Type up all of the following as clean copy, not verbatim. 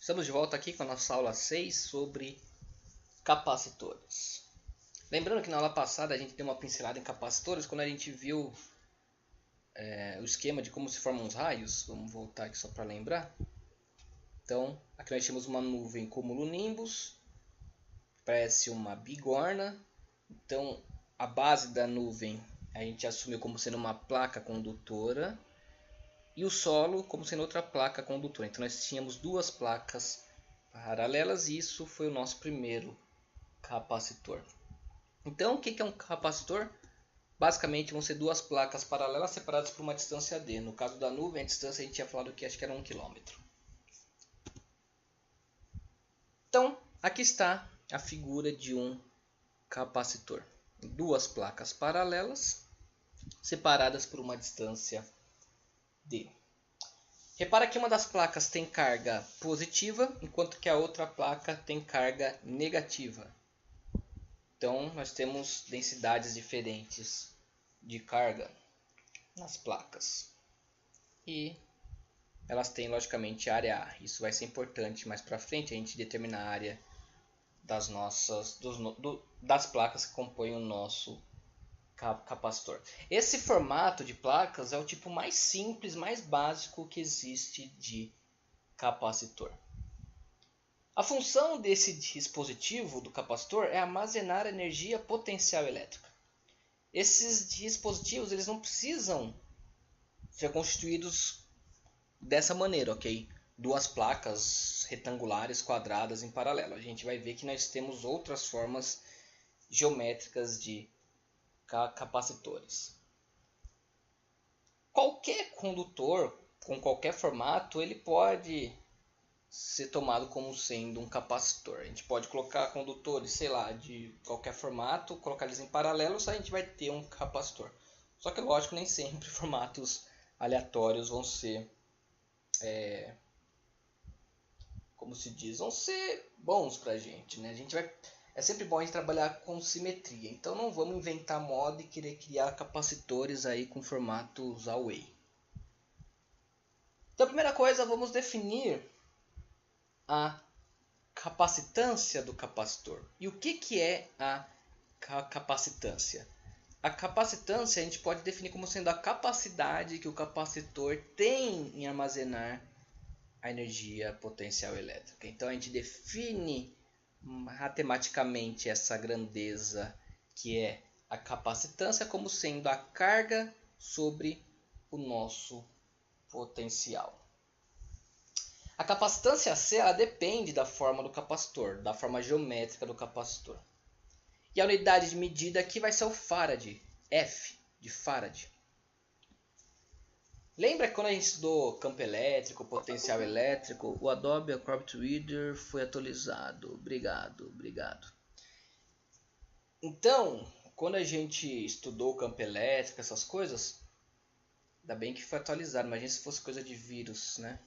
Estamos de volta aqui com a nossa aula 6 sobre capacitores. Lembrando que na aula passada a gente deu uma pincelada em capacitores quando a gente viu o esquema de como se formam os raios. Vamos voltar aqui só para lembrar. Então, aqui nós temos uma nuvem cumulonimbus, parece uma bigorna. Então, a base da nuvem a gente assumiu como sendo uma placa condutora e o solo como sendo outra placa condutora. Então nós tínhamos duas placas paralelas e isso foi o nosso primeiro capacitor. Então o que é um capacitor? Basicamente vão ser duas placas paralelas separadas por uma distância d. No caso da nuvem, a distância a gente tinha falado que acho que era 1 km. Então aqui está a figura de um capacitor. Duas placas paralelas separadas por uma distância d. Repara que uma das placas tem carga positiva, enquanto que a outra placa tem carga negativa. Então nós temos densidades diferentes de carga nas placas. E elas têm logicamente área A. Isso vai ser importante mais para frente, a gente determinar a área das placas que compõem o nosso capacitor. Esse formato de placas é o tipo mais simples, mais básico que existe de capacitor. A função desse dispositivo do capacitor é armazenar energia potencial elétrica. Esses dispositivos eles não precisam ser constituídos dessa maneira, ok? Duas placas retangulares quadradas em paralelo. A gente vai ver que nós temos outras formas geométricas de capacitores. Qualquer condutor com qualquer formato ele pode ser tomado como sendo um capacitor. A gente pode colocar condutores, sei lá, de qualquer formato, colocar eles em paralelo, a gente vai ter um capacitor. Só que lógico, nem sempre formatos aleatórios vão ser como se diz, vão ser bons pra gente, né? É sempre bom a gente trabalhar com simetria, então não vamos inventar moda e querer criar capacitores aí com formatos away. Então a primeira coisa, vamos definir a capacitância do capacitor. E o que é a capacitância? A capacitância a gente pode definir como sendo a capacidade que o capacitor tem em armazenar a energia potencial elétrica. Então a gente define matematicamente essa grandeza que é a capacitância como sendo a carga sobre o nosso potencial. A capacitância C ela depende da forma do capacitor, da forma geométrica do capacitor. E a unidade de medida aqui vai ser o farad, F de farad. Lembra que quando a gente estudou campo elétrico, potencial elétrico, o Adobe Acrobat Reader foi atualizado. Obrigado. Então, quando a gente estudou campo elétrico, essas coisas, ainda bem que foi atualizado. Imagina se fosse coisa de vírus, né?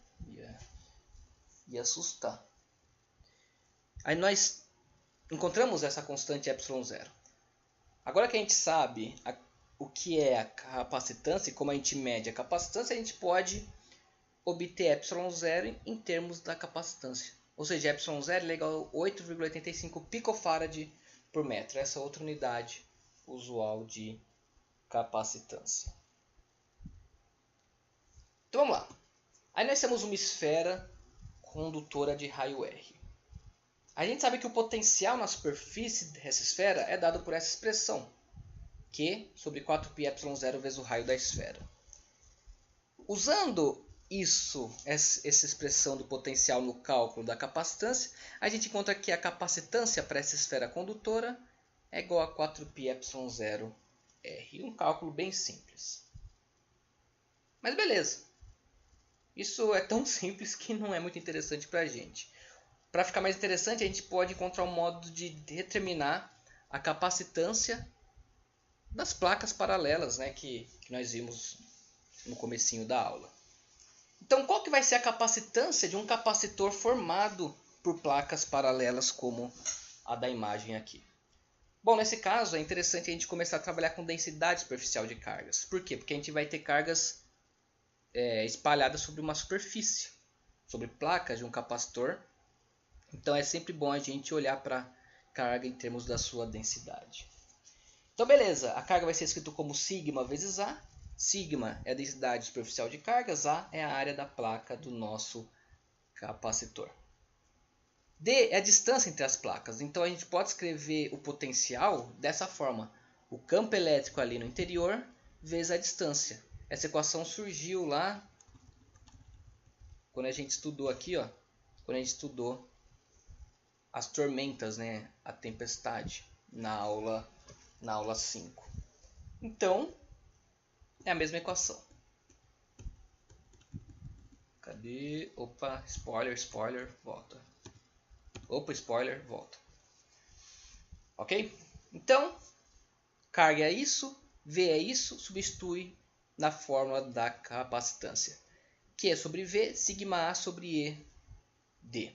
Ia assustar. Aí nós encontramos essa constante ε0. Agora que a gente sabe o que é a capacitância e como a gente mede a capacitância, a gente pode obter ε0 em termos da capacitância. Ou seja, ε0 é igual a 8,85 picofarad por metro. Essa é outra unidade usual de capacitância. Então vamos lá. Aí nós temos uma esfera condutora de raio R. A gente sabe que o potencial na superfície dessa esfera é dado por essa expressão. Q sobre 4πε0 vezes o raio da esfera. Usando essa expressão do potencial no cálculo da capacitância, a gente encontra que a capacitância para essa esfera condutora é igual a 4πε0r. Um cálculo bem simples. Mas beleza. Isso é tão simples que não é muito interessante para a gente. Para ficar mais interessante, a gente pode encontrar um modo de determinar a capacitância das placas paralelas, né, que nós vimos no comecinho da aula. Então, qual que vai ser a capacitância de um capacitor formado por placas paralelas como a da imagem aqui? Bom, nesse caso é interessante a gente começar a trabalhar com densidade superficial de cargas. Por quê? Porque a gente vai ter cargas espalhadas sobre uma superfície, sobre placas de um capacitor Então é sempre bom a gente olhar para a carga em termos da sua densidade. Então beleza, a carga vai ser escrita como sigma vezes A. Sigma é a densidade superficial de cargas, A é a área da placa do nosso capacitor. D é a distância entre as placas, então a gente pode escrever o potencial dessa forma. O campo elétrico ali no interior vezes a distância. Essa equação surgiu lá quando a gente estudou aqui, ó, quando a gente estudou as tormentas, né, a tempestade, na aula 5. Então, é a mesma equação. Cadê? Opa, spoiler, volta. Opa, spoiler, volta. Ok? Então, carga é isso, V é isso, substitui na fórmula da capacitância, que é sobre V, sigma A sobre E, D.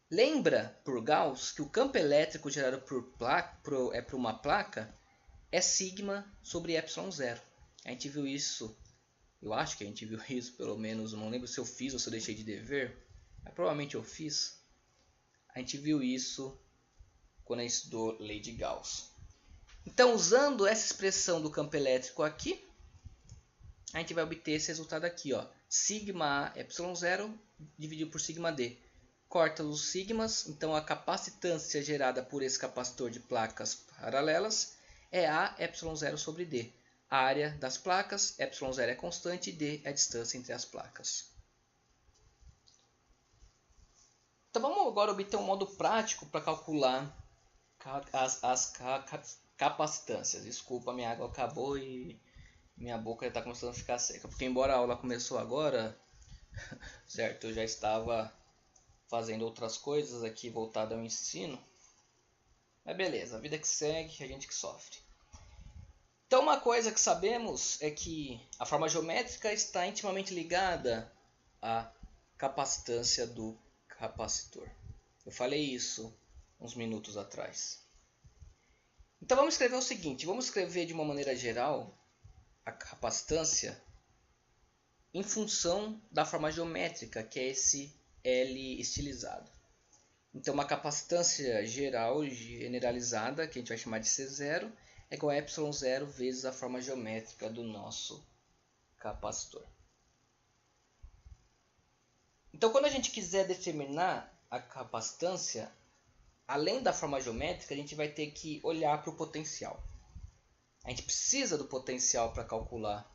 Lembra, por Gauss, que o campo elétrico gerado por uma placa é sigma sobre ε0. A gente viu isso, eu acho que a gente viu isso pelo menos, não lembro se eu fiz ou se eu deixei de dever, mas provavelmente eu fiz. A gente viu isso quando a gente estudou lei de Gauss. Então, usando essa expressão do campo elétrico aqui, a gente vai obter esse resultado aqui, ó, sigma A ε0 dividido por sigma D. Corta os sigmas, então a capacitância gerada por esse capacitor de placas paralelas é A ε0 sobre D. A área das placas, ε0 é constante e D é a distância entre as placas. Então vamos agora obter um modo prático para calcular as capacitâncias. Desculpa, minha água acabou e minha boca já está começando a ficar seca. Porque embora a aula começou agora, certo, eu já estava fazendo outras coisas aqui voltada ao ensino. Mas beleza, a vida que segue, a gente que sofre. Então uma coisa que sabemos é que a forma geométrica está intimamente ligada à capacitância do capacitor. Eu falei isso uns minutos atrás. Então vamos escrever o seguinte, vamos escrever de uma maneira geral a capacitância em função da forma geométrica, que é esse L estilizado. Então uma capacitância geral generalizada, que a gente vai chamar de C0, é igual a ε0 vezes a forma geométrica do nosso capacitor. Então quando a gente quiser determinar a capacitância, além da forma geométrica, a gente vai ter que olhar para o potencial. A gente precisa do potencial para calcular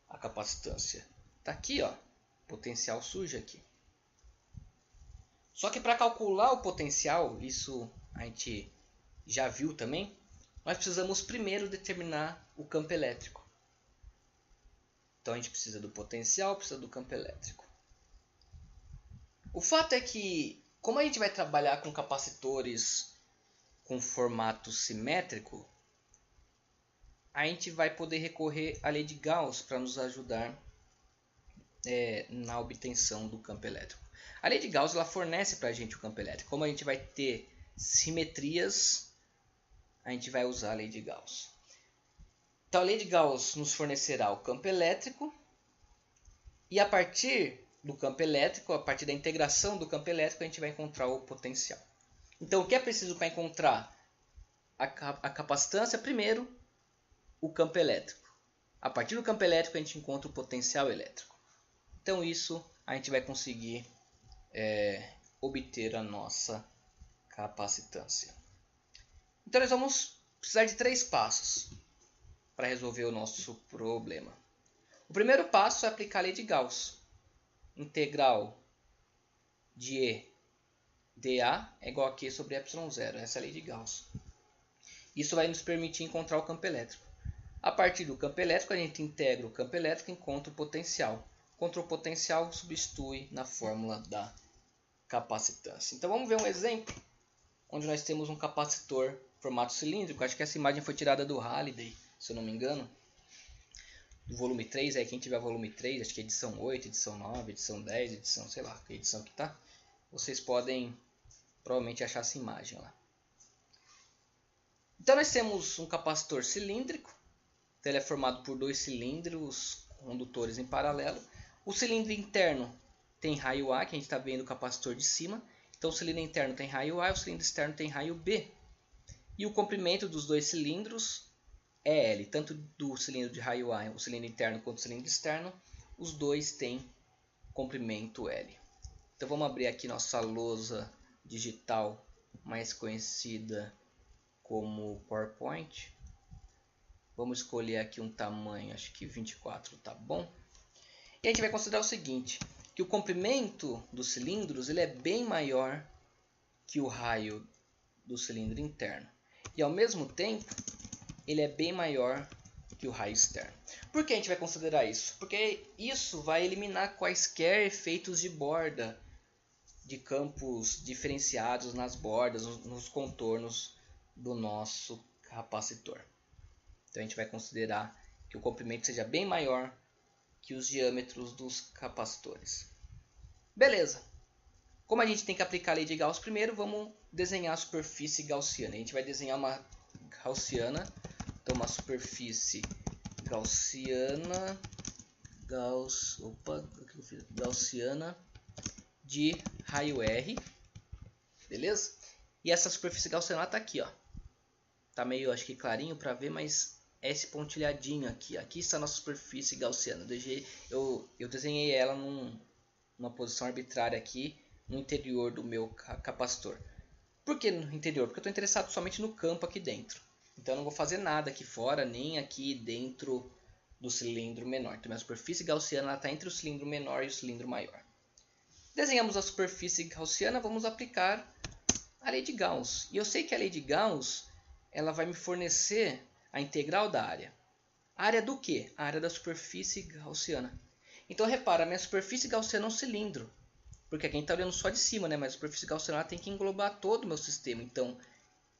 a capacitância. Está aqui, ó, potencial surge aqui. Só que para calcular o potencial, isso a gente já viu também, nós precisamos primeiro determinar o campo elétrico. Então a gente precisa do potencial, precisa do campo elétrico. O fato é que, como a gente vai trabalhar com capacitores com formato simétrico, a gente vai poder recorrer à lei de Gauss para nos ajudar na obtenção do campo elétrico. A lei de Gauss ela fornece para a gente o campo elétrico. Como a gente vai ter simetrias, a gente vai usar a lei de Gauss. Então a lei de Gauss nos fornecerá o campo elétrico e a partir do campo elétrico, a partir da integração do campo elétrico, a gente vai encontrar o potencial. Então o que é preciso para encontrar a capacitância? Primeiro, o campo elétrico. A partir do campo elétrico a gente encontra o potencial elétrico. Então isso a gente vai conseguir obter a nossa capacitância. Então nós vamos precisar de 3 passos para resolver o nosso problema. O primeiro passo é aplicar a lei de Gauss. Integral de E dA é igual a Q sobre ε0. Essa é a lei de Gauss. Isso vai nos permitir encontrar o campo elétrico. A partir do campo elétrico, a gente integra o campo elétrico e encontra o potencial. Encontra o potencial, substitui na fórmula da capacitância. Então vamos ver um exemplo onde nós temos um capacitor formato cilíndrico. Acho que essa imagem foi tirada do Halliday, se eu não me engano. Do volume 3, quem tiver volume 3, acho que é edição 8, edição 9, edição 10, edição, sei lá, que edição que tá. Vocês podem provavelmente achar essa imagem lá. Então nós temos um capacitor cilíndrico. Então ele é formado por 2 cilindros condutores em paralelo. O cilindro interno tem raio A, que a gente está vendo o capacitor de cima. Então o cilindro interno tem raio A e o cilindro externo tem raio B. E o comprimento dos dois cilindros é L. Tanto do cilindro de raio A, o cilindro interno, quanto o cilindro externo, os dois têm comprimento L. Então vamos abrir aqui nossa lousa digital mais conhecida como PowerPoint. Vamos escolher aqui um tamanho, acho que 24 tá bom. E a gente vai considerar o seguinte, que o comprimento dos cilindros ele é bem maior que o raio do cilindro interno. E ao mesmo tempo, ele é bem maior que o raio externo. Por que a gente vai considerar isso? Porque isso vai eliminar quaisquer efeitos de borda, de campos diferenciados nas bordas, nos contornos do nosso capacitor. Então a gente vai considerar que o comprimento seja bem maior que os diâmetros dos capacitores. Beleza. Como a gente tem que aplicar a lei de Gauss primeiro, vamos desenhar a superfície gaussiana. A gente vai desenhar uma gaussiana. Então uma superfície gaussiana, gaussiana de raio R. Beleza? E essa superfície gaussiana está aqui, ó. Tá meio, acho que clarinho para ver, mas é esse pontilhadinho aqui. Aqui está a nossa superfície gaussiana. Eu desenhei ela numa posição arbitrária aqui no interior do meu capacitor. Por que no interior? Porque eu estou interessado somente no campo aqui dentro. Então eu não vou fazer nada aqui fora, nem aqui dentro do cilindro menor. Então minha superfície gaussiana está entre o cilindro menor e o cilindro maior. Desenhamos a superfície gaussiana, vamos aplicar a lei de Gauss. E eu sei que a lei de Gauss ela vai me fornecer a integral da área. A área do quê? A área da superfície gaussiana. Então repara, a minha superfície gaussiana é um cilindro. Porque aqui a gente está olhando só de cima, né? Mas a superfície gaussiana tem que englobar todo o meu sistema. Então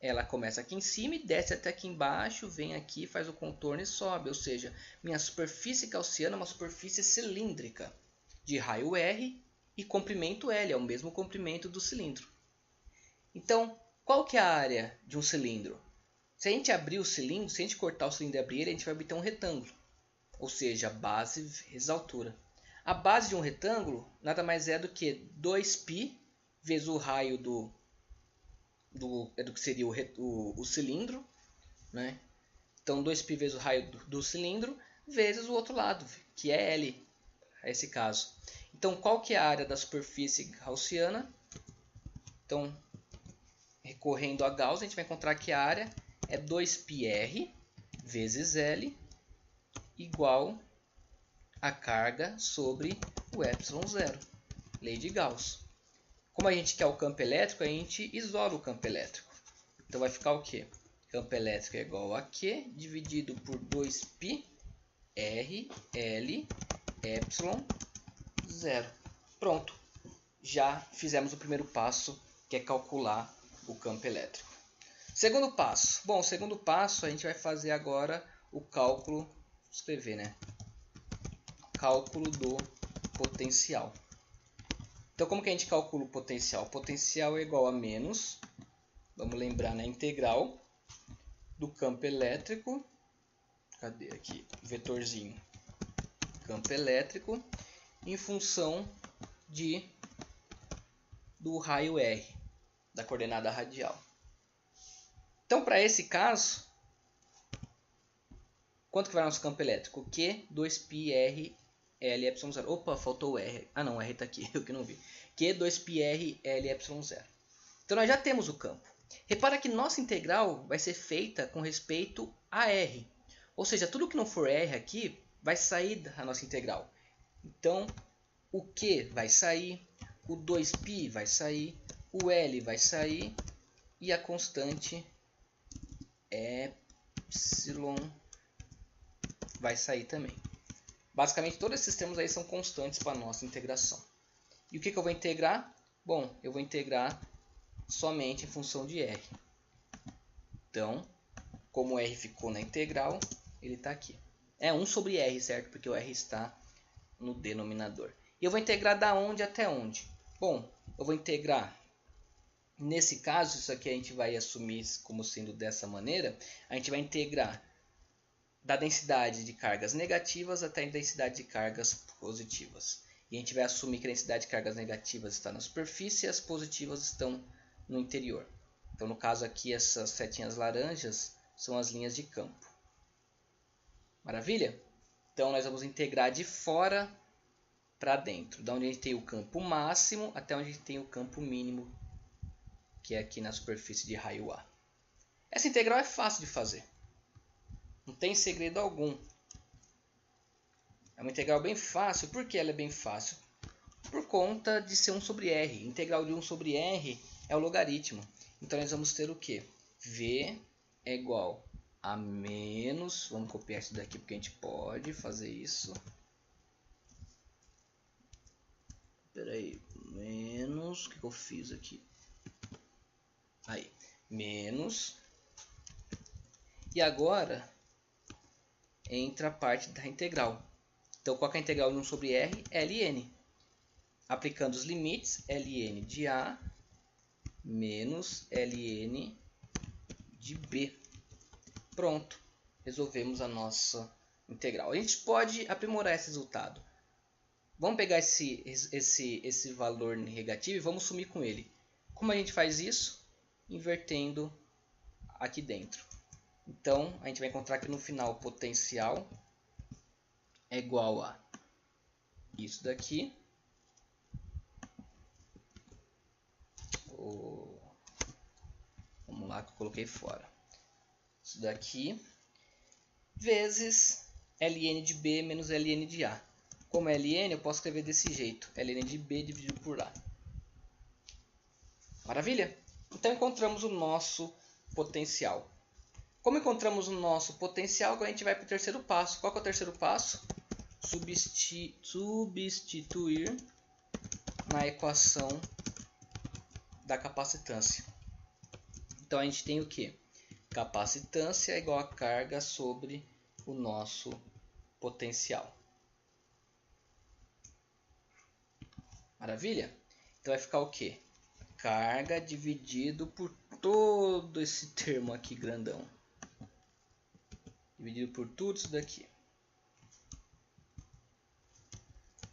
ela começa aqui em cima e desce até aqui embaixo, vem aqui, faz o contorno e sobe. Ou seja, minha superfície gaussiana é uma superfície cilíndrica de raio R e comprimento L, é o mesmo comprimento do cilindro. Então, qual que é a área de um cilindro? Se a gente abrir o cilindro, se a gente cortar o cilindro e abrir ele, a gente vai obter um retângulo. Ou seja, a base vezes a altura. A base de um retângulo nada mais é do que 2π vezes o raio do que seria o cilindro. Né? Então 2π vezes o raio do cilindro vezes o outro lado, que é L, nesse caso. Então qual que é a área da superfície gaussiana? Então, recorrendo a Gauss, a gente vai encontrar que a área é 2πr vezes L igual a carga sobre o ε0, lei de Gauss. Como a gente quer o campo elétrico, a gente isola o campo elétrico. Então vai ficar o quê? Campo elétrico é igual a Q dividido por 2π r L ε0. Pronto. Já fizemos o primeiro passo, que é calcular o campo elétrico. Segundo passo. Bom, segundo passo a gente vai fazer agora o cálculo, vou escrever, né? Cálculo do potencial. Então como que a gente calcula o potencial? O potencial é igual a menos, vamos lembrar, na integral do campo elétrico. Cadê aqui? Vetorzinho. Campo elétrico em função do raio R, da coordenada radial. Então, para esse caso, quanto que vai nosso campo elétrico? Q 2πr L ε0. Opa, faltou o R. Ah não, o R está aqui, eu que não vi. Q 2πr L ε0. Então nós já temos o campo. Repara que nossa integral vai ser feita com respeito a R. Ou seja, tudo que não for R aqui vai sair da nossa integral. Então, o Q vai sair, o 2π vai sair, o L vai sair e a constante epsilon vai sair também. Basicamente, todos esses termos aí são constantes para a nossa integração. E o que eu vou integrar? Bom, eu vou integrar somente em função de R. Então, como R ficou na integral, ele está aqui. É 1 sobre R, certo? Porque o R está no denominador. E eu vou integrar da onde até onde? Bom, eu vou integrar, nesse caso, isso aqui a gente vai assumir como sendo dessa maneira, a gente vai integrar da densidade de cargas negativas até a densidade de cargas positivas. E a gente vai assumir que a densidade de cargas negativas está na superfície e as positivas estão no interior. Então, no caso aqui, essas setinhas laranjas são as linhas de campo. Maravilha? Então, nós vamos integrar de fora para dentro, da onde a gente tem o campo máximo até onde a gente tem o campo mínimo, que é aqui na superfície de raio A. Essa integral é fácil de fazer. Não tem segredo algum. É uma integral bem fácil. Por que ela é bem fácil? Por conta de ser 1 sobre R. Integral de 1 sobre R é o logaritmo. Então nós vamos ter o quê? V é igual a menos... Vamos copiar isso daqui porque a gente pode fazer isso. Espera aí. Menos... O que eu fiz aqui? Aí. Menos... E agora entra a parte da integral. Então, qual é a integral de 1 sobre R? Ln. Aplicando os limites, Ln de A menos Ln de B. Pronto. Resolvemos a nossa integral. A gente pode aprimorar esse resultado. Vamos pegar esse valor negativo e vamos sumir com ele. Como a gente faz isso? Invertendo aqui dentro. Então, a gente vai encontrar que no final o potencial é igual a isso daqui. Vamos lá que eu coloquei fora. Isso daqui vezes Ln de B menos Ln de A. Como é Ln, eu posso escrever desse jeito. Ln de B dividido por A. Maravilha? Então, encontramos o nosso potencial. Como encontramos o nosso potencial, agora a gente vai para o terceiro passo. Qual que é o terceiro passo? Substituir na equação da capacitância. Então a gente tem o que? Capacitância é igual a carga sobre o nosso potencial. Maravilha? Então vai ficar o que? Carga dividido por todo esse termo aqui grandão. Dividido por tudo isso daqui.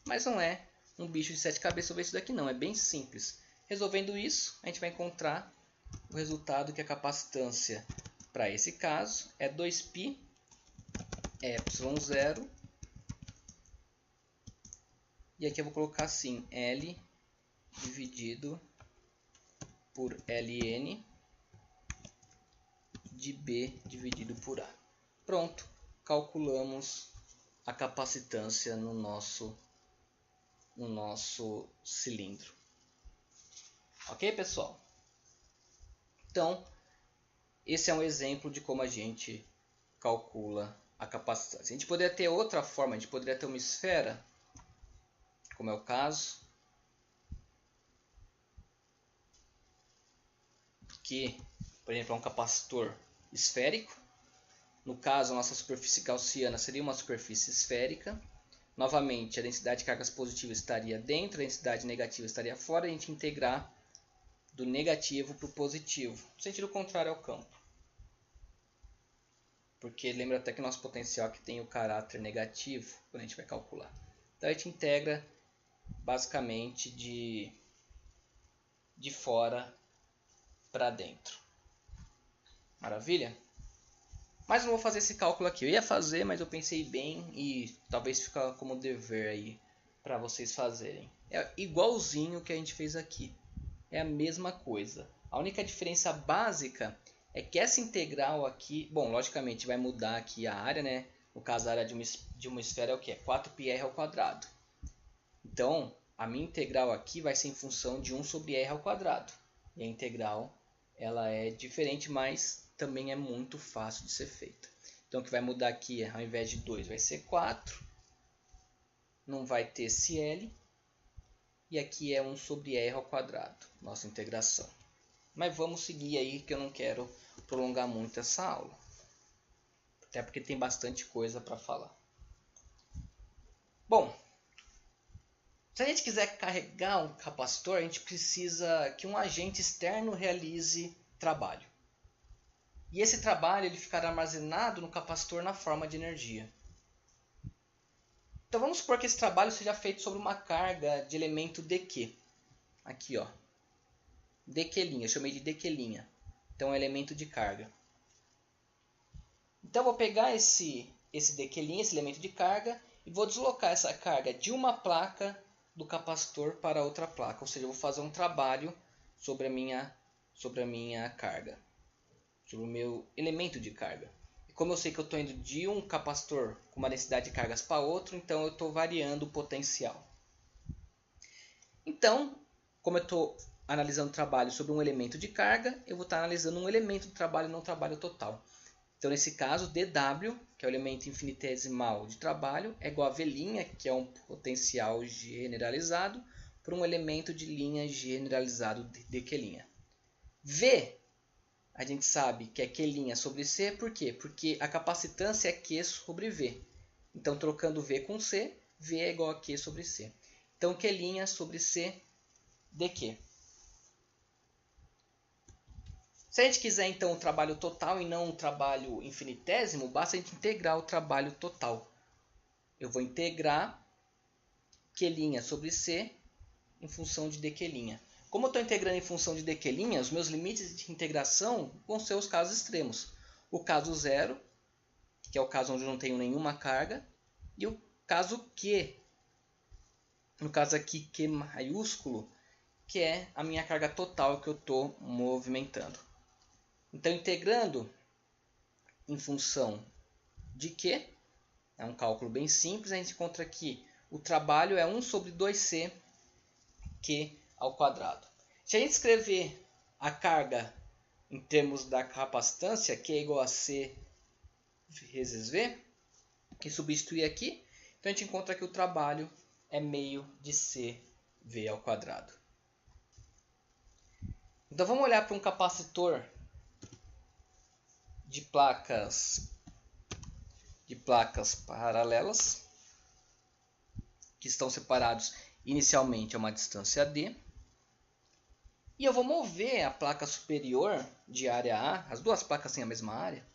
Mas não é um bicho de 7 cabeças resolver isso daqui não. É bem simples. Resolvendo isso, a gente vai encontrar o resultado que a capacitância para esse caso é 2π ε0. E aqui eu vou colocar assim, L dividido por Ln de B dividido por A. Pronto, calculamos a capacitância no nosso cilindro. Ok, pessoal? Então, esse é um exemplo de como a gente calcula a capacitância. A gente poderia ter outra forma, a gente poderia ter uma esfera, como é o caso, que, por exemplo, é um capacitor esférico. No caso, a nossa superfície gaussiana seria uma superfície esférica. Novamente, a densidade de cargas positivas estaria dentro, a densidade negativa estaria fora, e a gente integrar do negativo para o positivo. No sentido contrário ao campo. Porque lembra até que nosso potencial aqui tem o caráter negativo, quando a gente vai calcular. Então a gente integra basicamente de fora para dentro. Maravilha? Mas não vou fazer esse cálculo aqui. Eu ia fazer, mas eu pensei bem e talvez fique como dever aí para vocês fazerem. É igualzinho que a gente fez aqui. É a mesma coisa. A única diferença básica é que essa integral aqui, bom, logicamente vai mudar aqui a área, né? No caso, a área de uma esfera é o que? É 4πr ao quadrado. Então, a minha integral aqui vai ser em função de 1 sobre r ao quadrado. E a integral, ela é diferente, mas também é muito fácil de ser feita. Então, o que vai mudar aqui, ao invés de 2, vai ser 4. Não vai ter esse L. E aqui é 1 sobre r ao quadrado, nossa integração. Mas vamos seguir aí, que eu não quero prolongar muito essa aula. Até porque tem bastante coisa para falar. Bom, se a gente quiser carregar um capacitor, a gente precisa que um agente externo realize trabalho. E esse trabalho ele ficará armazenado no capacitor na forma de energia. Então vamos supor que esse trabalho seja feito sobre uma carga de elemento dq. Aqui, ó. dq', eu chamei de dq'. Então é um elemento de carga. Então eu vou pegar esse dq', esse elemento de carga, e vou deslocar essa carga de uma placa do capacitor para outra placa. Ou seja, eu vou fazer um trabalho sobre a minha carga, sobre o meu elemento de carga. E como eu sei que eu estou indo de um capacitor com uma densidade de cargas para outro, então eu estou variando o potencial. Então, como eu estou analisando o trabalho sobre um elemento de carga, eu vou estar analisando um elemento de trabalho, não trabalho total. Então, nesse caso, dW, que é o elemento infinitesimal de trabalho, é igual a V', que é um potencial generalizado, por um elemento de linha generalizado de dq'. V, a gente sabe que é Q' sobre C, por quê? Porque a capacitância é Q sobre V. Então, trocando V com C, V é igual a Q sobre C. Então, Q' sobre C dq. Se a gente quiser então o trabalho total e não um trabalho infinitésimo, basta a gente integrar o trabalho total. Eu vou integrar Q' sobre C em função de dq'. Como eu estou integrando em função de dq', os meus limites de integração vão ser os casos extremos. O caso zero, que é o caso onde eu não tenho nenhuma carga, e o caso Q, no caso aqui Q maiúsculo, que é a minha carga total que eu estou movimentando. Então, integrando em função de Q, é um cálculo bem simples, a gente encontra que o trabalho é 1 sobre 2C Q ao quadrado. Se a gente escrever a carga em termos da capacitância, Q é igual a C vezes V, que substituir aqui, então a gente encontra que o trabalho é meio de CV ao quadrado. Então vamos olhar para um capacitor de placas paralelas, que estão separados inicialmente a uma distância D. E eu vou mover a placa superior de área A, as duas placas têm a mesma área,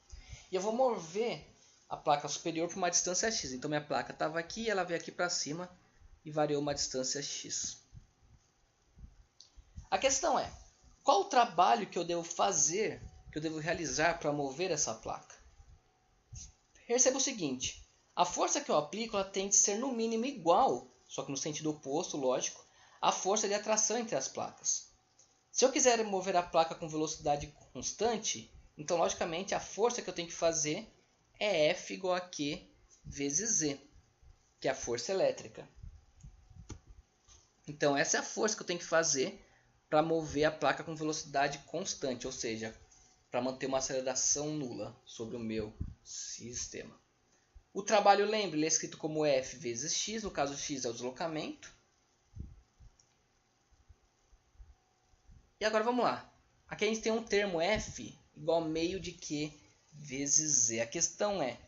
e eu vou mover a placa superior por uma distância x. Então minha placa estava aqui, ela veio aqui para cima e variou uma distância x. A questão é, qual o trabalho que eu devo fazer, que eu devo realizar para mover essa placa? Perceba o seguinte, a força que eu aplico ela tem de ser no mínimo igual, só que no sentido oposto, lógico, à força de atração entre as placas. Se eu quiser mover a placa com velocidade constante, então logicamente a força que eu tenho que fazer é F igual a Q vezes Z, que é a força elétrica. Então essa é a força que eu tenho que fazer para mover a placa com velocidade constante, ou seja, para manter uma aceleração nula sobre o meu sistema. O trabalho, lembre, ele é escrito como F vezes x, no caso x é o deslocamento. E agora vamos lá. Aqui a gente tem um termo F igual a meio de Q vezes Z. A questão é,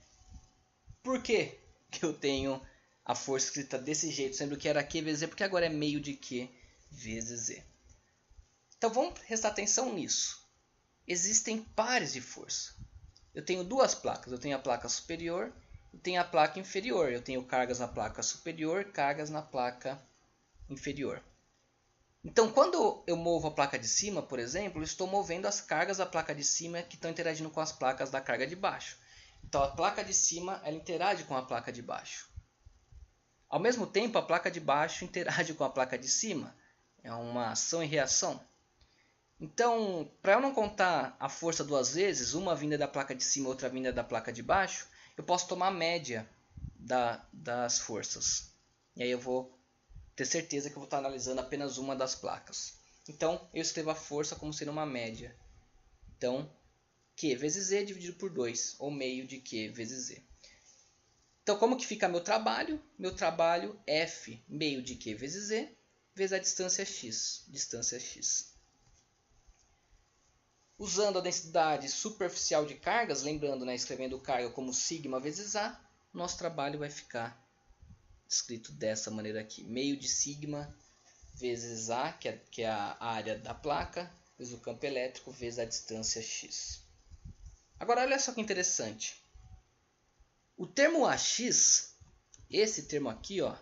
por que eu tenho a força escrita desse jeito, sendo que era Q vezes Z, porque agora é meio de Q vezes Z. Então vamos prestar atenção nisso. Existem pares de força. Eu tenho duas placas, eu tenho a placa superior e tenho a placa inferior. Eu tenho cargas na placa superior, cargas na placa inferior. Então, quando eu movo a placa de cima, por exemplo, eu estou movendo as cargas da placa de cima que estão interagindo com as placas da carga de baixo. Então, a placa de cima ela interage com a placa de baixo. Ao mesmo tempo, a placa de baixo interage com a placa de cima. É uma ação e reação. Então, para eu não contar a força duas vezes, uma vinda da placa de cima e outra vinda da placa de baixo, eu posso tomar a média das forças. E aí eu vou ter certeza que eu vou estar analisando apenas uma das placas. Então, eu escrevo a força como sendo uma média. Então, Q vezes Z dividido por 2, ou meio de Q vezes Z. Então, como que fica meu trabalho? Meu trabalho F, meio de Q vezes Z, vezes a distância x. Usando a densidade superficial de cargas, lembrando, escrevendo carga como sigma vezes A, nosso trabalho vai ficar escrito dessa maneira aqui. Meio de sigma vezes A, que é a área da placa, vezes o campo elétrico, vezes a distância x. Agora, olha só que interessante. O termo AX, esse termo aqui, ó,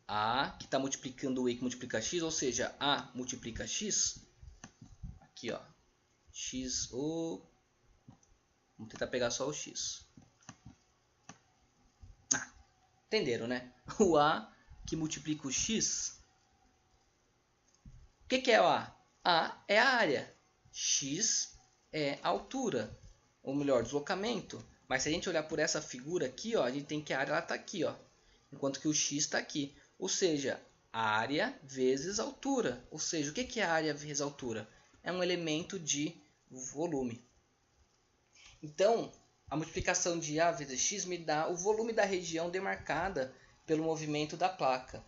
A, que está multiplicando o E que multiplica X, ou seja, A multiplica X, aqui ó, X, vamos tentar pegar só o X. Entenderam, né? O A que multiplica o X. O que é o A? A é a área. X é a altura. Ou melhor, deslocamento. Mas se a gente olhar por essa figura aqui, ó, a gente tem que a área está aqui, ó, enquanto que o X está aqui. Ou seja, área vezes altura. Ou seja, o que é área vezes altura? É um elemento de volume. Então, a multiplicação de A vezes X me dá o volume da região demarcada pelo movimento da placa.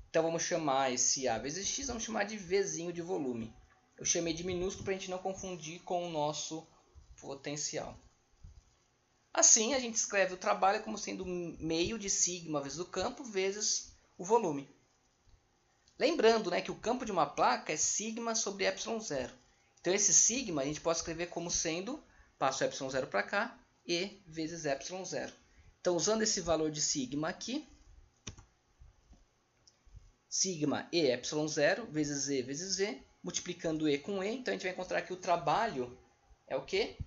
Então, vamos chamar esse A vezes X, vamos chamar de Vzinho de volume. Eu chamei de minúsculo para a gente não confundir com o nosso potencial. Assim, a gente escreve o trabalho como sendo meio de sigma vezes o campo vezes o volume. Lembrando, né, que o campo de uma placa é sigma sobre ε0. Então, esse sigma a gente pode escrever como sendo, passo ε0 para cá, E vezes ε0. Então, usando esse valor de sigma aqui, sigma E ε0 vezes E vezes V, multiplicando E com E, então a gente vai encontrar que o trabalho é o quê?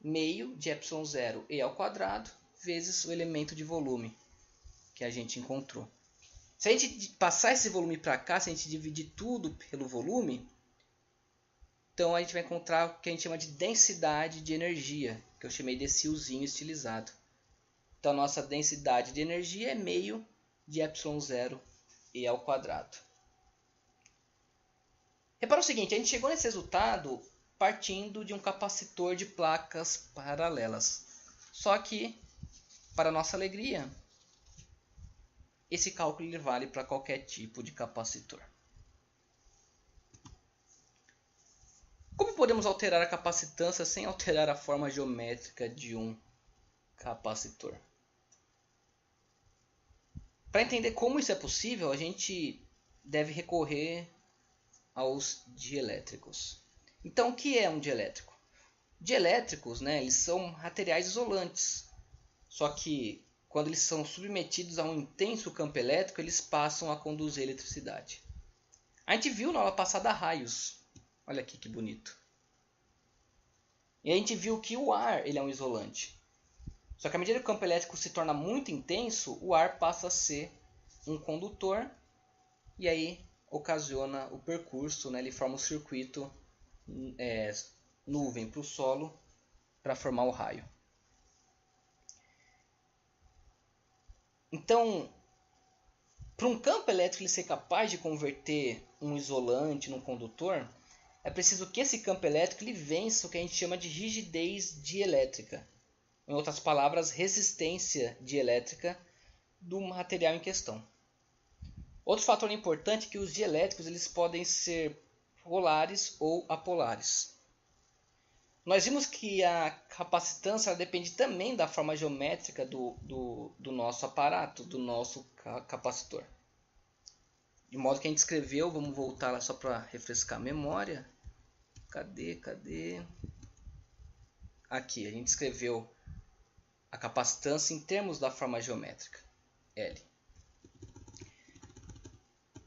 Meio de ε0 E ao quadrado vezes o elemento de volume que a gente encontrou. Se a gente passar esse volume para cá, se a gente dividir tudo pelo volume, então a gente vai encontrar o que a gente chama de densidade de energia, que eu chamei desse Uzinho estilizado. Então a nossa densidade de energia é meio de ε0 E ao quadrado. Repara o seguinte, a gente chegou nesse resultado partindo de um capacitor de placas paralelas. Só que, para nossa alegria, esse cálculo ele vale para qualquer tipo de capacitor. Como podemos alterar a capacitância sem alterar a forma geométrica de um capacitor? Para entender como isso é possível, a gente deve recorrer aos dielétricos. Então, o que é um dielétrico? Dielétricos, né, eles são materiais isolantes. Só que, quando eles são submetidos a um intenso campo elétrico, eles passam a conduzir eletricidade. A gente viu na aula passada raios. Olha aqui que bonito. E a gente viu que o ar ele é um isolante. Só que à medida que o campo elétrico se torna muito intenso, o ar passa a ser um condutor e aí ocasiona o percurso, né? Ele forma um circuito nuvem para o solo para formar o raio. Então, para um campo elétrico ele ser capaz de converter um isolante num condutor, é preciso que esse campo elétrico ele vença o que a gente chama de rigidez dielétrica. Em outras palavras, resistência dielétrica do material em questão. Outro fator importante é que os dielétricos eles podem ser polares ou apolares. Nós vimos que a capacitância ela depende também da forma geométrica do nosso aparato, do nosso capacitor. De modo que a gente escreveu, vamos voltar lá só para refrescar a memória. Cadê? Aqui, a gente escreveu a capacitância em termos da forma geométrica, L.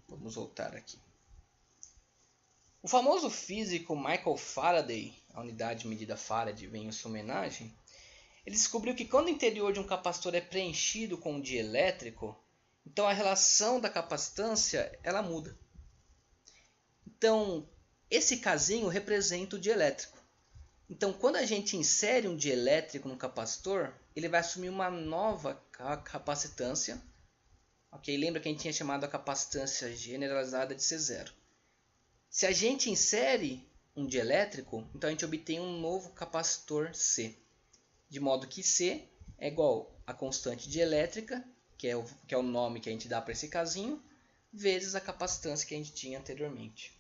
Vamos voltar aqui. O famoso físico Michael Faraday, a unidade de medida Faraday vem em sua homenagem, ele descobriu que quando o interior de um capacitor é preenchido com um dielétrico, então a relação da capacitância ela muda. Então, esse casinho representa o dielétrico. Então, quando a gente insere um dielétrico no capacitor, ele vai assumir uma nova capacitância. Ok? Lembra que a gente tinha chamado a capacitância generalizada de C0. Se a gente insere um dielétrico, então a gente obtém um novo capacitor C. De modo que C é igual a constante dielétrica, que é o nome que a gente dá para esse casinho, vezes a capacitância que a gente tinha anteriormente.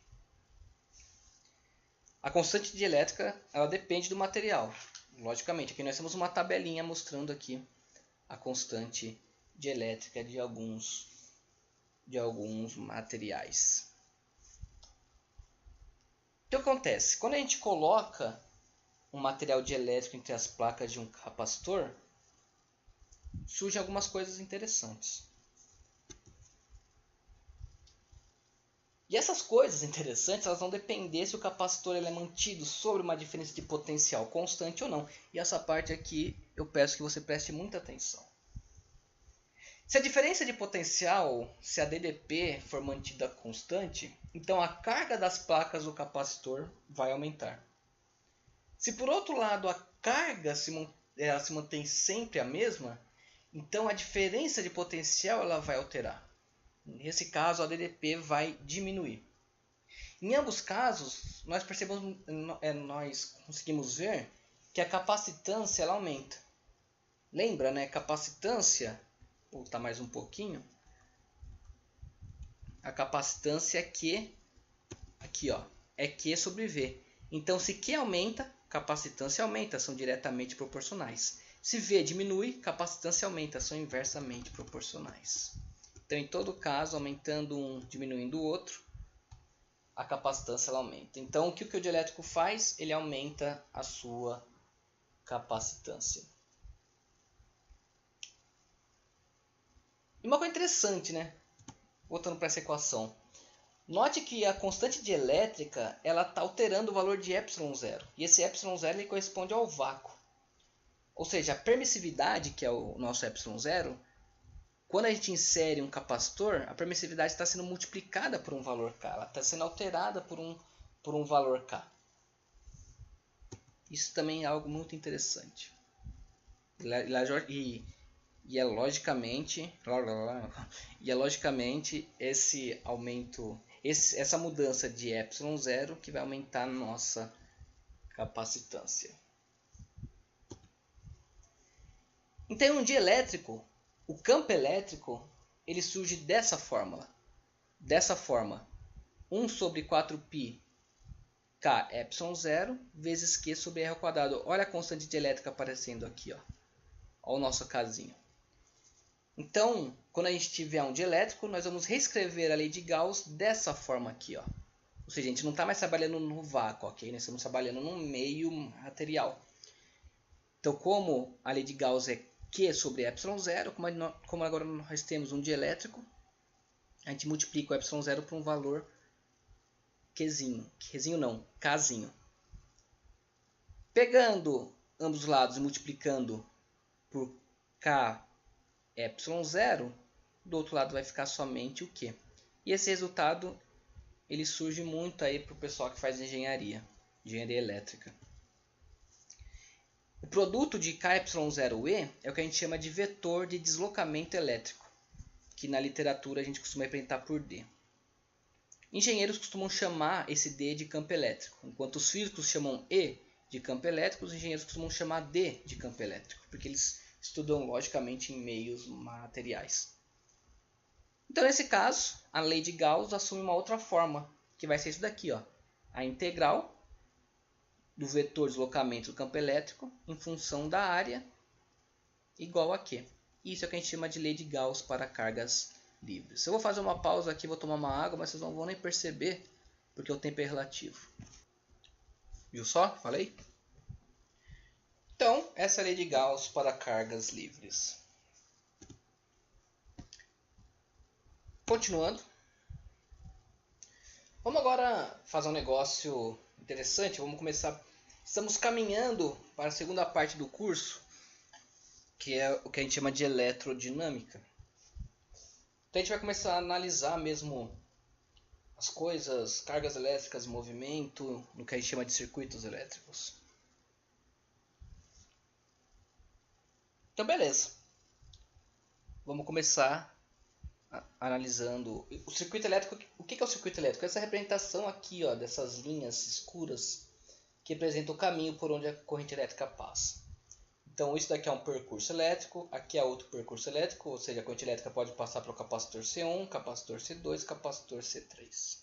A constante dielétrica ela depende do material. Logicamente, aqui nós temos uma tabelinha mostrando aqui a constante dielétrica de alguns materiais. O que acontece? Quando a gente coloca um material dielétrico entre as placas de um capacitor, surgem algumas coisas interessantes. E essas coisas interessantes, elas vão depender se o capacitor ele é mantido sobre uma diferença de potencial constante ou não. E essa parte aqui eu peço que você preste muita atenção. Se a diferença de potencial, se a DDP for mantida constante, então a carga das placas do capacitor vai aumentar. Se por outro lado a carga se mantém sempre a mesma, então a diferença de potencial ela vai alterar. Nesse caso, a DDP vai diminuir. Em ambos casos, nós conseguimos ver que a capacitância ela aumenta. Lembra, né? Capacitância, vou voltar mais um pouquinho. A capacitância é Q, aqui ó, é Q sobre V. Então, se Q aumenta, capacitância aumenta, são diretamente proporcionais. Se V diminui, capacitância aumenta, são inversamente proporcionais. Então, em todo caso, aumentando um, diminuindo o outro, a capacitância ela aumenta. Então, o que o dielétrico faz? Ele aumenta a sua capacitância. E uma coisa interessante, né? Voltando para essa equação. Note que a constante dielétrica ela está alterando o valor de ε0. E esse ε0 ele corresponde ao vácuo. Ou seja, a permissividade, que é o nosso ε0, quando a gente insere um capacitor, a permissividade está sendo multiplicada por um valor K. Ela está sendo alterada por um valor K. Isso também é algo muito interessante. E é logicamente esse aumento, essa mudança de ε0 que vai aumentar a nossa capacitância. Então, um dielétrico, o campo elétrico, ele surge dessa fórmula. Dessa forma, 1 sobre 4π Kε0 vezes Q sobre R ao quadrado. Olha a constante dielétrica aparecendo aqui. Olha o nosso casinho. Então, quando a gente tiver um dielétrico, nós vamos reescrever a lei de Gauss dessa forma aqui. Ó. Ou seja, a gente não está mais trabalhando no vácuo, ok? Nós estamos trabalhando no meio material. Então, como a lei de Gauss é Q sobre ε0, como agora nós temos um dielétrico, a gente multiplica o ε0 por um valor Qzinho. Qzinho não, Kzinho. Pegando ambos os lados e multiplicando por Kε0, do outro lado vai ficar somente o Q. E esse resultado ele surge muito aí para o pessoal que faz engenharia elétrica. O produto de Kε0e é o que a gente chama de vetor de deslocamento elétrico, que na literatura a gente costuma representar por D. Engenheiros costumam chamar esse D de campo elétrico, enquanto os físicos chamam E de campo elétrico, os engenheiros costumam chamar D de campo elétrico, porque eles estudam logicamente em meios materiais. Então, nesse caso, a lei de Gauss assume uma outra forma, que vai ser isso daqui, ó, a integral do vetor de deslocamento do campo elétrico em função da área igual a Q. Isso é o que a gente chama de lei de Gauss para cargas livres. Eu vou fazer uma pausa aqui, vou tomar uma água, mas vocês não vão nem perceber, porque o tempo é relativo. Viu só? Falei? Então, essa é a lei de Gauss para cargas livres. Continuando. Vamos agora fazer um negócio interessante. Vamos começar. Estamos caminhando para a segunda parte do curso, que é o que a gente chama de eletrodinâmica. Então a gente vai começar a analisar mesmo as coisas, cargas elétricas, movimento, no que a gente chama de circuitos elétricos. Então beleza. Vamos começar analisando o circuito elétrico. O que é o circuito elétrico? Essa representação aqui, ó, dessas linhas escuras que representa o caminho por onde a corrente elétrica passa. Então isso daqui é um percurso elétrico, aqui é outro percurso elétrico, ou seja, a corrente elétrica pode passar pelo capacitor C1, capacitor C2, capacitor C3.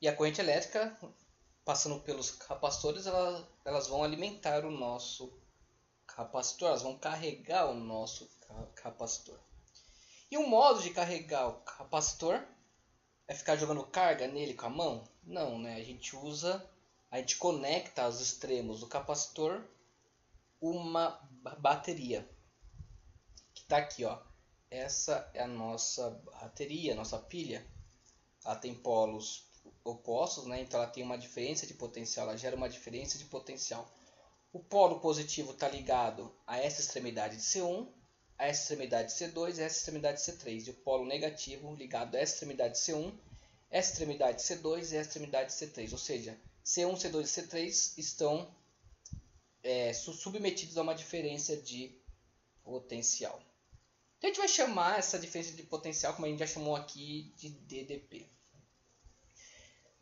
E a corrente elétrica, passando pelos capacitores, elas vão alimentar o nosso capacitor, elas vão carregar o nosso capacitor. E o modo de carregar o capacitor é ficar jogando carga nele com a mão? Não, né? A gente conecta aos extremos do capacitor uma bateria. está aqui, ó. Essa é a nossa bateria, a nossa pilha. Ela tem polos opostos, né? Então ela tem uma diferença de potencial, ela gera uma diferença de potencial. O polo positivo está ligado a essa extremidade de C1, a essa extremidade de C2 e a essa extremidade de C3. E o polo negativo ligado a essa extremidade de C1, essa extremidade de C2 e essa extremidade de C3. Ou seja, C1, C2 e C3 estão submetidos a uma diferença de potencial. Então a gente vai chamar essa diferença de potencial, como a gente já chamou aqui, de DDP.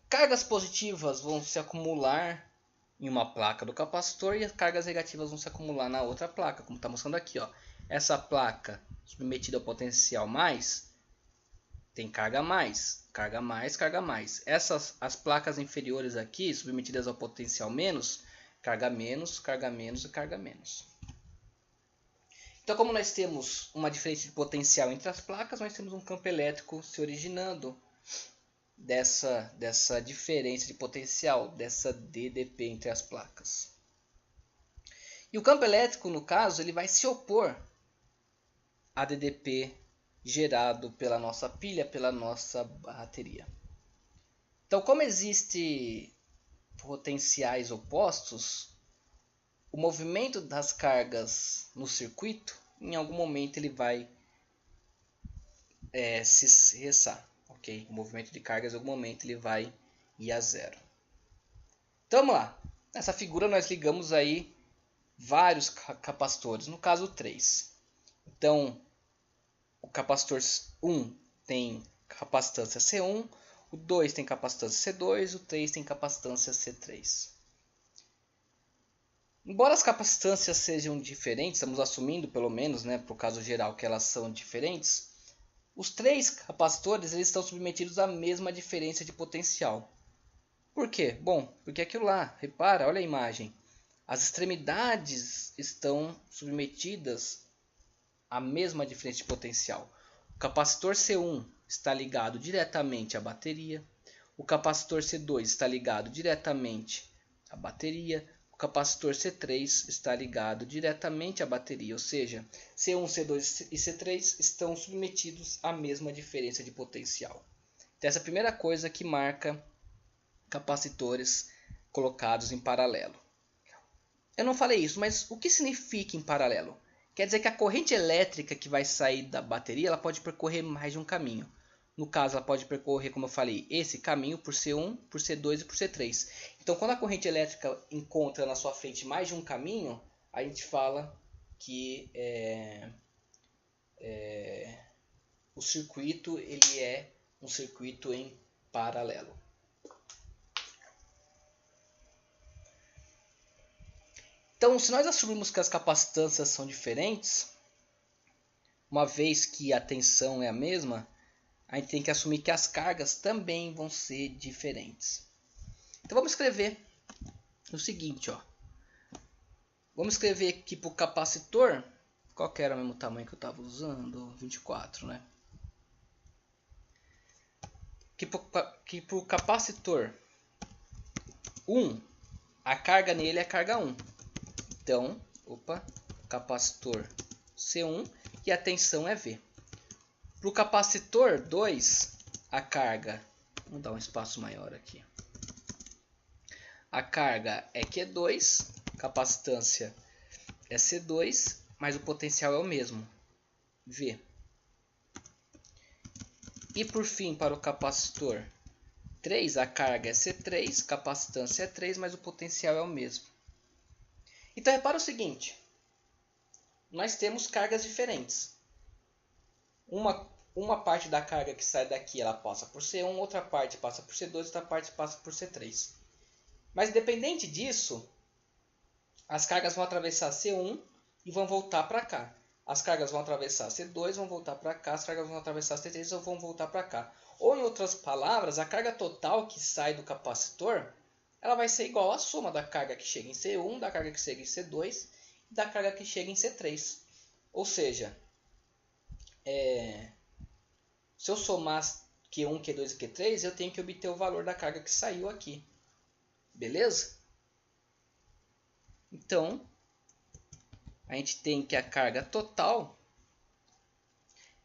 Cargas positivas vão se acumular em uma placa do capacitor e as cargas negativas vão se acumular na outra placa, como está mostrando aqui, ó. Essa placa submetida ao potencial mais tem carga mais, carga mais, carga mais. As placas inferiores aqui, submetidas ao potencial menos, carga menos, carga menos e carga menos. Então, como nós temos uma diferença de potencial entre as placas, nós temos um campo elétrico se originando dessa diferença de potencial, dessa DDP entre as placas. E o campo elétrico, no caso, ele vai se opor a DDP gerado pela nossa pilha, pela nossa bateria. Então, como existem potenciais opostos, o movimento das cargas no circuito, em algum momento ele vai se cessar. Okay? O movimento de cargas, em algum momento, ele vai ir a zero. Então, vamos lá. Nessa figura nós ligamos aí vários capacitores, no caso 3. Então, o capacitor 1 tem capacitância C1, o 2 tem capacitância C2, o 3 tem capacitância C3. Embora as capacitâncias sejam diferentes, estamos assumindo pelo menos, né, para o caso geral, que elas são diferentes, os 3 capacitores eles estão submetidos à mesma diferença de potencial. Por quê? Bom, porque aquilo lá, repara, olha a imagem, as extremidades estão submetidas à mesma diferença de potencial. O capacitor C1 está ligado diretamente à bateria, o capacitor C2 está ligado diretamente à bateria, o capacitor C3 está ligado diretamente à bateria, ou seja, C1, C2 e C3 estão submetidos à mesma diferença de potencial. Então, essa é a primeira coisa que marca capacitores colocados em paralelo. Eu não falei isso, mas o que significa em paralelo? Quer dizer que a corrente elétrica que vai sair da bateria ela pode percorrer mais de um caminho. No caso, ela pode percorrer, como eu falei, esse caminho por C1, por C2 e por C3. Então, quando a corrente elétrica encontra na sua frente mais de um caminho, a gente fala que o circuito ele é um circuito em paralelo. Então, se nós assumirmos que as capacitâncias são diferentes, uma vez que a tensão é a mesma, a gente tem que assumir que as cargas também vão ser diferentes. Então vamos escrever o seguinte, ó. Vamos escrever aqui para o capacitor, qual que era o mesmo tamanho que eu estava usando? 24, né? Que para o capacitor 1, a carga nele é carga 1. Então, capacitor C1 e a tensão é V. Para o capacitor 2, a carga, vamos dar um espaço maior aqui. A carga é Q2, capacitância é C2, mas o potencial é o mesmo, V. E por fim, para o capacitor 3, a carga é C3, capacitância é 3, mas o potencial é o mesmo. Então, repara o seguinte, nós temos cargas diferentes. Uma parte da carga que sai daqui ela passa por C1, outra parte passa por C2, outra parte passa por C3. Mas independente disso, as cargas vão atravessar C1 e vão voltar para cá. As cargas vão atravessar C2 e vão voltar para cá, as cargas vão atravessar C3 e vão voltar para cá. Ou em outras palavras, a carga total que sai do capacitor, ela vai ser igual à soma da carga que chega em C1, da carga que chega em C2 e da carga que chega em C3. Ou seja, se eu somar Q1, Q2 e Q3, eu tenho que obter o valor da carga que saiu aqui. Beleza? Então, a gente tem que a carga total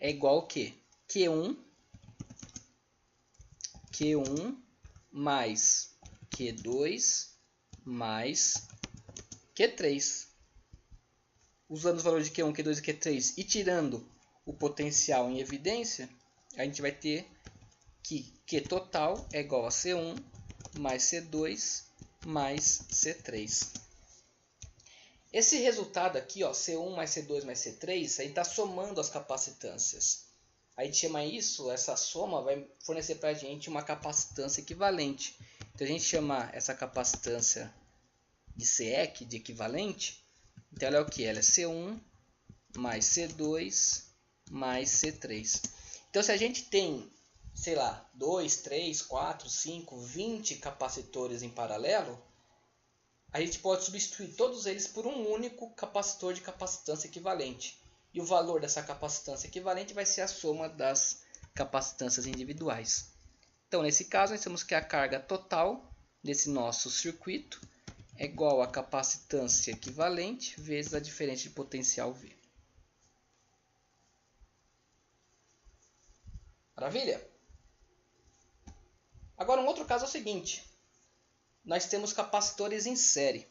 é igual ao quê? Q1 mais Q2 mais Q3. Usando os valores de Q1, Q2 e Q3 e tirando o potencial em evidência, a gente vai ter que Q total é igual a C1 mais C2 mais C3. Esse resultado aqui, ó, C1 mais C2 mais C3, a gente está somando as capacitâncias. A gente chama isso, essa soma vai fornecer para a gente uma capacitância equivalente. Então a gente chama essa capacitância de CEQ, de equivalente. Então ela é o que? Ela é C1 mais C2 mais C3. Então se a gente tem, sei lá, 2, 3, 4, 5, 20 capacitores em paralelo, a gente pode substituir todos eles por um único capacitor de capacitância equivalente. E o valor dessa capacitância equivalente vai ser a soma das capacitâncias individuais. Então, nesse caso, nós temos que a carga total desse nosso circuito é igual a capacitância equivalente vezes a diferença de potencial V. Maravilha? Agora, um outro caso é o seguinte. Nós temos capacitores em série.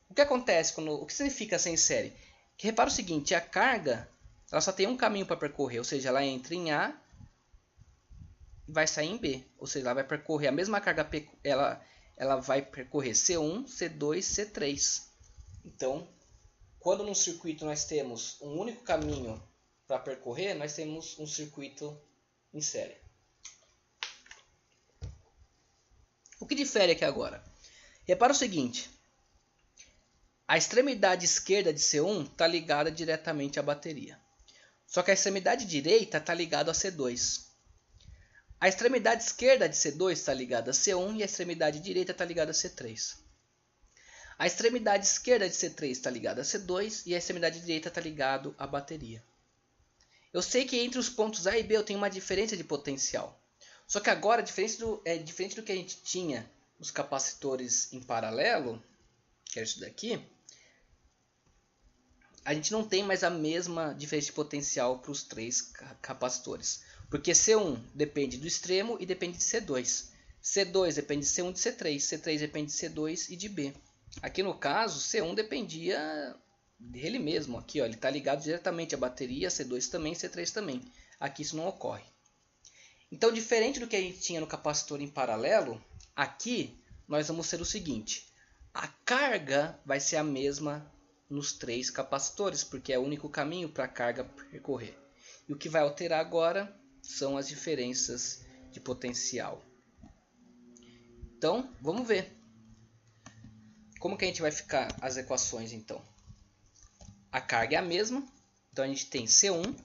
O que acontece o que significa ser em série? Que repara o seguinte, a carga ela só tem um caminho para percorrer, ou seja, ela entra em A e vai sair em B, ou seja, ela vai percorrer a mesma carga, ela vai percorrer C1, C2, C3. Então, quando num circuito nós temos um único caminho para percorrer, nós temos um circuito em série. O que difere aqui agora? Repara o seguinte, a extremidade esquerda de C1 está ligada diretamente à bateria. Só que a extremidade direita está ligada a C2. A extremidade esquerda de C2 está ligada a C1 e a extremidade direita está ligada a C3. A extremidade esquerda de C3 está ligada a C2 e a extremidade direita está ligada à bateria. Eu sei que entre os pontos A e B eu tenho uma diferença de potencial. Só que agora, diferente do que a gente tinha nos capacitores em paralelo, que é isso daqui, a gente não tem mais a mesma diferença de potencial para os três capacitores. Porque C1 depende do extremo e depende de C2. C2 depende de C1 e de C3. C3 depende de C2 e de B. Aqui no caso, C1 dependia dele mesmo. Aqui, ó, ele está ligado diretamente à bateria, C2 também, C3 também. Aqui isso não ocorre. Então, diferente do que a gente tinha no capacitor em paralelo, aqui nós vamos ter o seguinte. A carga vai ser a mesma nos três capacitores, porque é o único caminho para a carga percorrer. E o que vai alterar agora são as diferenças de potencial. Então, vamos ver. Como que a gente vai ficar as equações, então? A carga é a mesma, então a gente tem C1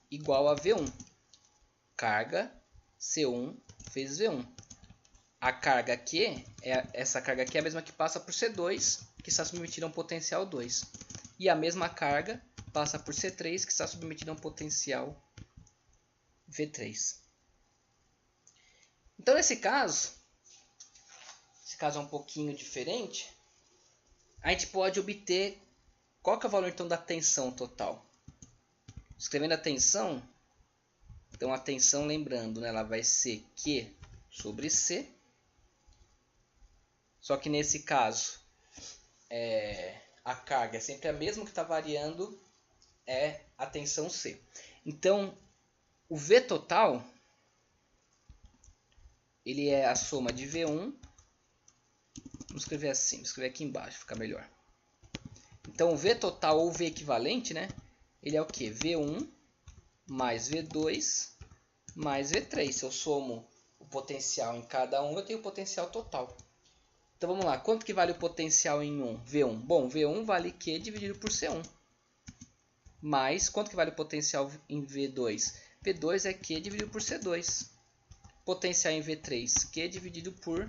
igual a V1. Carga C1 vezes V1. A carga aqui, essa carga aqui é a mesma que passa por C2, que está submetida a um potencial 2. E a mesma carga passa por C3, que está submetida a um potencial V3. Então, nesse caso, esse caso é um pouquinho diferente, a gente pode obter qual que é o valor então da tensão total. Escrevendo a tensão, então a tensão, lembrando, né, ela vai ser Q sobre C. Só que nesse caso, a carga é sempre a mesma, que está variando é a tensão C. Então, o V total, ele é a soma de V1. Vamos escrever assim, vou escrever aqui embaixo, fica melhor. Então, o V total ou V equivalente, né? Ele é o que? V1 mais V2 mais V3. Se eu somo o potencial em cada um, eu tenho o potencial total. Então, vamos lá. Quanto que vale o potencial em V1? Bom, V1 vale Q dividido por C1. Mais, quanto que vale o potencial em V2? V2 é Q dividido por C2. Potencial em V3, Q dividido por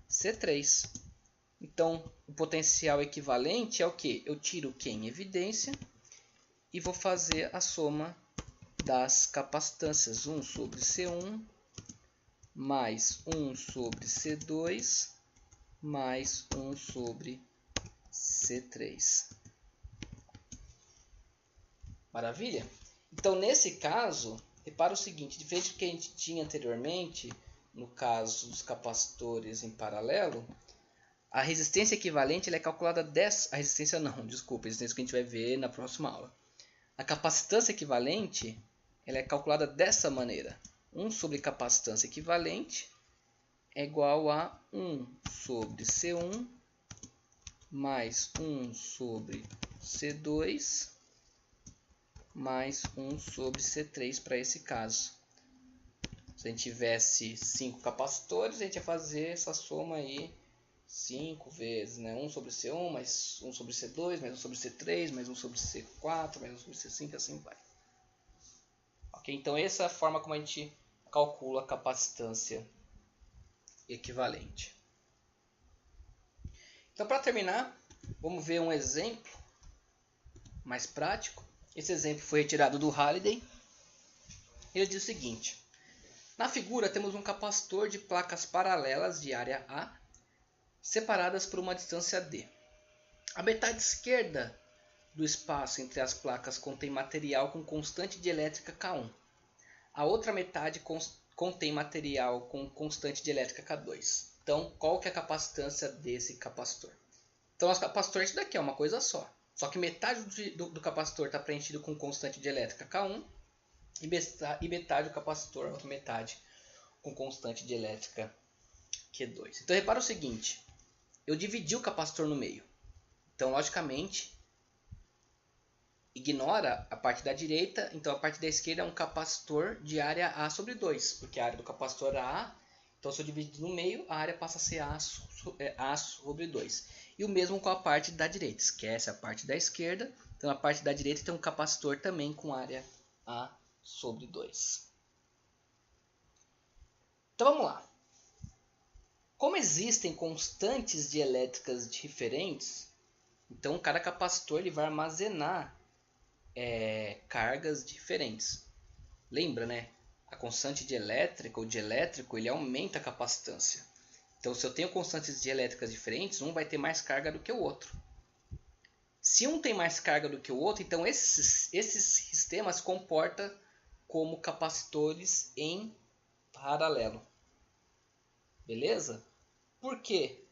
C3. Então, o potencial equivalente é o que? Eu tiro o Q em evidência e vou fazer a soma das capacitâncias. 1 sobre C1 mais 1 sobre C2 mais 1 sobre C3. Maravilha? Então, nesse caso, repara o seguinte, diferente do que a gente tinha anteriormente, no caso dos capacitores em paralelo, a resistência equivalente ela é calculada dessa... A resistência não, desculpa, a resistência que a gente vai ver na próxima aula. A capacitância equivalente ela é calculada dessa maneira. 1 sobre capacitância equivalente é igual a 1 sobre C1 mais 1 sobre C2 mais 1 sobre C3 para esse caso. Se a gente tivesse 5 capacitores, a gente ia fazer essa soma aí 5 vezes, né? 1 sobre C1 mais 1 sobre C2 mais 1 sobre C3 mais 1 sobre C4 mais 1 sobre C5 e assim vai. Ok? Então essa é a forma como a gente calcula a capacitância equivalente. Então, para terminar, vamos ver um exemplo mais prático. Esse exemplo foi retirado do Halliday. Ele diz o seguinte: na figura temos um capacitor de placas paralelas de área A separadas por uma distância D. A metade esquerda do espaço entre as placas contém material com constante de elétrica K1. A outra metade contém material com constante de elétrica K2. Então, qual que é a capacitância desse capacitor? Então, o capacitor é isso daqui, é uma coisa só. Só que metade do capacitor está preenchido com constante de elétrica K1 e metade do capacitor, a outra metade, com constante de elétrica Q2. Então, repara o seguinte, eu dividi o capacitor no meio. Então, logicamente, ignora a parte da direita, então a parte da esquerda é um capacitor de área A sobre 2, porque a área do capacitor é A, então se eu dividir no meio, a área passa a ser A sobre 2. E o mesmo com a parte da direita, esquece a parte da esquerda, então a parte da direita tem um capacitor também com área A sobre 2. Então vamos lá. Como existem constantes dielétricas diferentes, então cada capacitor ele vai armazenar cargas diferentes. Lembra, né? A constante dielétrica ou dielétrico ele aumenta a capacitância. Então, se eu tenho constantes dielétricas diferentes, um vai ter mais carga do que o outro. Se um tem mais carga do que o outro, então esses sistemas se comportam como capacitores em paralelo. Beleza? Por que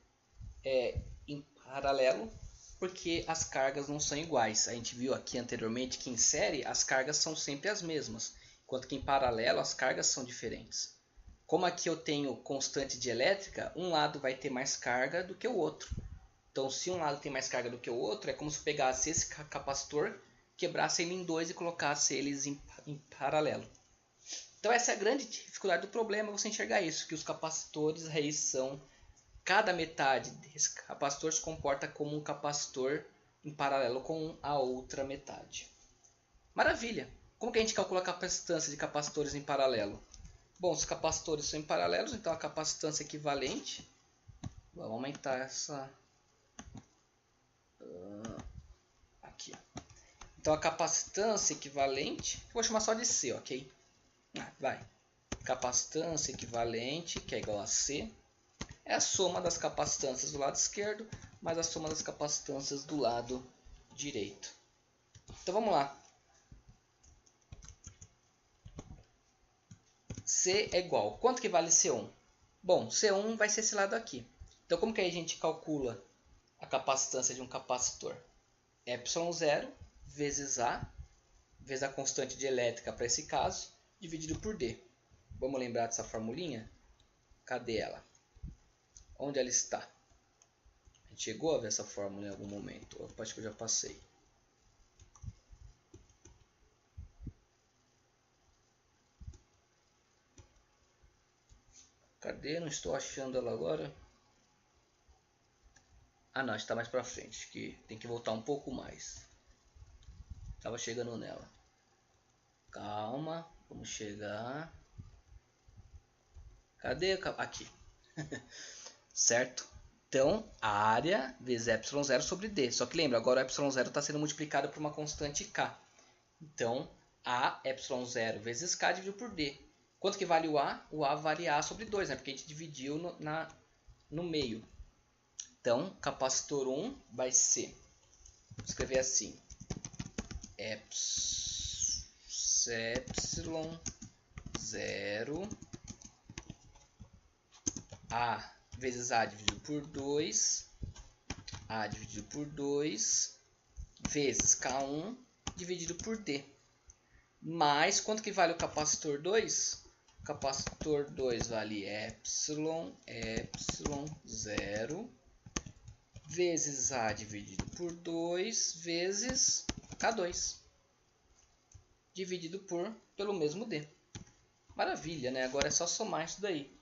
em paralelo? Porque as cargas não são iguais. A gente viu aqui anteriormente que em série as cargas são sempre as mesmas, enquanto que em paralelo as cargas são diferentes. Como aqui eu tenho constante de elétrica, um lado vai ter mais carga do que o outro. Então, se um lado tem mais carga do que o outro, é como se eu pegasse esse capacitor, quebrasse ele em dois e colocasse eles em paralelo. Então, essa é a grande dificuldade do problema, você enxergar isso, que os capacitores aí são... Cada metade desse capacitor se comporta como um capacitor em paralelo com a outra metade. Maravilha! Como que a gente calcula a capacitância de capacitores em paralelo? Bom, os capacitores são em paralelos, então a capacitância equivalente... Vamos aumentar essa... Aqui. Então a capacitância equivalente... Vou chamar só de C, ok? Vai. Capacitância equivalente, que é igual a C... é a soma das capacitâncias do lado esquerdo mais a soma das capacitâncias do lado direito. Então vamos lá. C é igual. Quanto que vale C1? Bom, C1 vai ser esse lado aqui. Então como que a gente calcula a capacitância de um capacitor? ε0 vezes A, vezes a constante de elétrica para esse caso, dividido por D. Vamos lembrar dessa formulinha? Cadê ela? Onde ela está? A gente chegou a ver essa fórmula em algum momento. Eu acho que eu já passei. Cadê? Não estou achando ela agora. Ah não, está mais para frente. Que tem que voltar um pouco mais. Estava chegando nela. Calma, vamos chegar. Cadê? Aqui. Certo? Então, a área vezes ε0 sobre D. Só que lembra, agora o ε0 está sendo multiplicado por uma constante K. Então, A ε0 vezes K dividido por D. Quanto que vale o A? O A vale A sobre 2, né? Porque a gente dividiu no meio. Então, capacitor 1 vai ser, vou escrever assim, epsilon 0 A vezes A dividido por 2, A dividido por 2, vezes K1 dividido por D. Mais, quanto que vale o capacitor 2? O capacitor 2 vale epsilon 0 vezes A dividido por 2 vezes K2 dividido pelo mesmo D. Maravilha, né? Agora é só somar isso daí.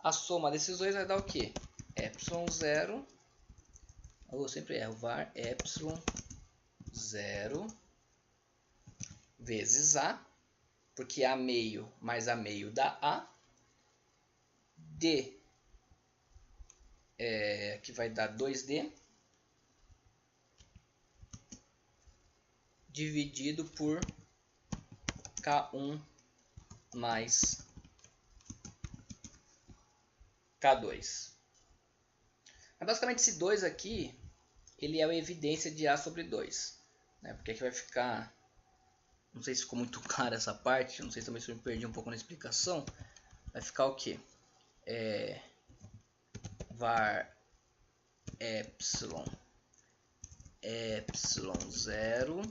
A soma desses dois vai dar o quê? Epsilon 0, eu sempre erro, var epsilon 0 vezes A, porque A meio mais A meio dá A, D, que vai dar 2D, dividido por K1 mais K2. Mas basicamente esse 2 aqui, ele é a evidência de A sobre 2. Né? Porque aqui vai ficar... Não sei se ficou muito clara essa parte, não sei também se eu me perdi um pouco na explicação. Vai ficar o quê? Var epsilon 0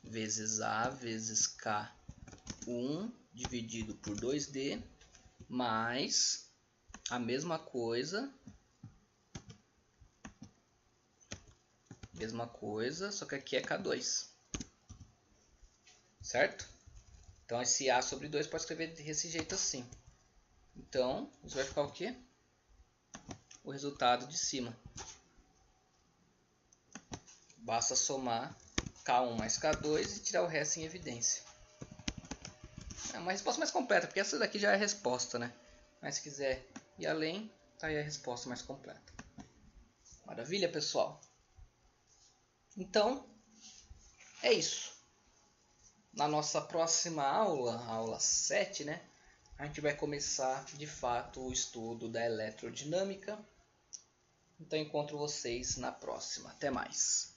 vezes A vezes K1 dividido por 2D mais a mesma coisa, só que aqui é K2, certo? Então esse A sobre 2 pode escrever desse jeito assim. Então isso vai ficar o quê? O resultado de cima. Basta somar K1 mais K2 e tirar o resto em evidência. É uma resposta mais completa, porque essa daqui já é a resposta, né? Mas se quiser ir além, tá aí a resposta mais completa. Maravilha, pessoal? Então, é isso. Na nossa próxima aula, aula 7, né? A gente vai começar, de fato, o estudo da eletrodinâmica. Então, encontro vocês na próxima. Até mais.